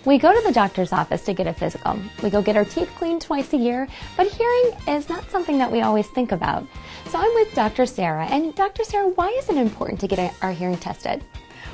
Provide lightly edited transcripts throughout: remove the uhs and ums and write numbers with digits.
We go to the doctor's office to get a physical. We go get our teeth cleaned twice a year, but hearing is not something that we always think about. So I'm with Dr. Sarah, and Dr. Sarah, why is it important to get our hearing tested?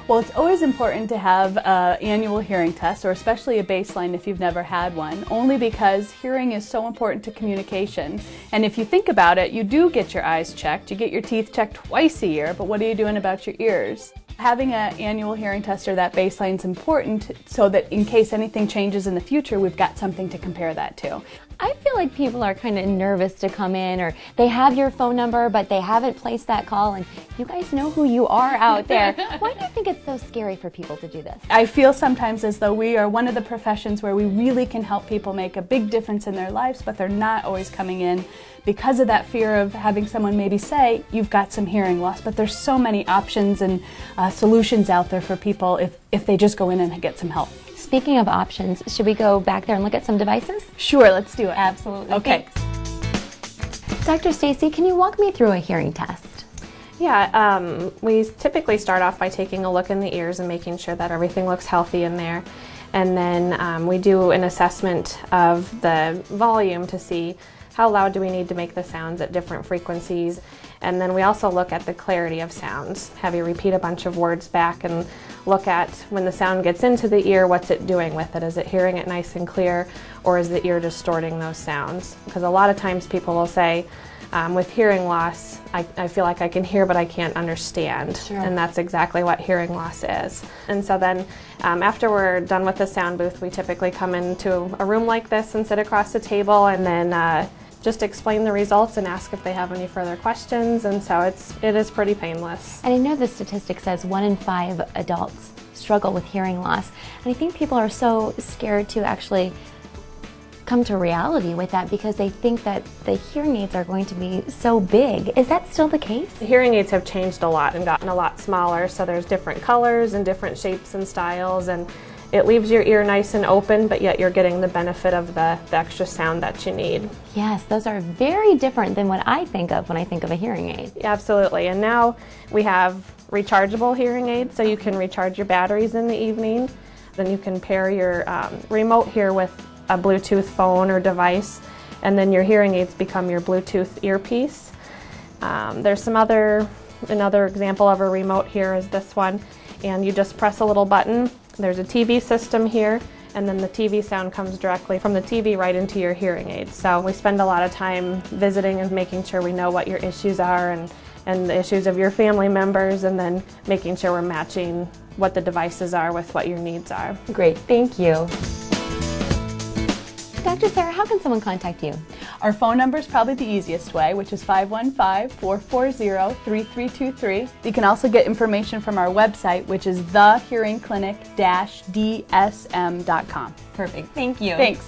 Well, it's always important to have an annual hearing test, or especially a baseline if you've never had one, only because hearing is so important to communication. And if you think about it, you do get your eyes checked, you get your teeth checked twice a year, but what are you doing about your ears? Having an annual hearing test or that baseline is important so that in case anything changes in the future, we've got something to compare that to. I feel like people are kind of nervous to come in, or they have your phone number, but they haven't placed that call, and you guys know who you are out there. Why do you think it's so scary for people to do this? I feel sometimes as though we are one of the professions where we really can help people make a big difference in their lives, but they're not always coming in because of that fear of having someone maybe say, you've got some hearing loss. But there's so many options and solutions out there for people if they just go in and get some help. Speaking of options, should we go back there and look at some devices? Sure, let's do it. Absolutely. Okay. Thanks. Dr. Stacy, can you walk me through a hearing test? Yeah, we typically start off by taking a look in the ears and making sure that everything looks healthy in there. And then we do an assessment of the volume to see how loud do we need to make the sounds at different frequencies. And then we also look at the clarity of sounds. Have you repeat a bunch of words back and look at when the sound gets into the ear, what's it doing with it? Is it hearing it nice and clear, or is the ear distorting those sounds? Because a lot of times people will say, with hearing loss, I feel like I can hear but I can't understand. Sure. And that's exactly what hearing loss is. And so then after we're done with the sound booth, we typically come into a room like this and sit across the table and then just explain the results and ask if they have any further questions, and so it is pretty painless. And I know the statistic says 1 in 5 adults struggle with hearing loss, and I think people are so scared to actually come to reality with that because they think that the hearing aids are going to be so big. Is that still the case? The hearing aids have changed a lot and gotten a lot smaller, so there's different colors and different shapes and styles, and it leaves your ear nice and open, but yet you're getting the benefit of the extra sound that you need. Yes, those are very different than what I think of when I think of a hearing aid. Absolutely, and now we have rechargeable hearing aids, so you can recharge your batteries in the evening. Then you can pair your remote here with a Bluetooth phone or device, and then your hearing aids become your Bluetooth earpiece. There's another example of a remote here is this one, and you just press a little button. There's a TV system here, and then the TV sound comes directly from the TV right into your hearing aid. So we spend a lot of time visiting and making sure we know what your issues are and the issues of your family members, and then making sure we're matching what the devices are with what your needs are. Great, thank you. Dr. Sarah, how can someone contact you? Our phone number is probably the easiest way, which is 515-440-3323. You can also get information from our website, which is thehearingclinic-dsm.com. Perfect, thank you. Thanks.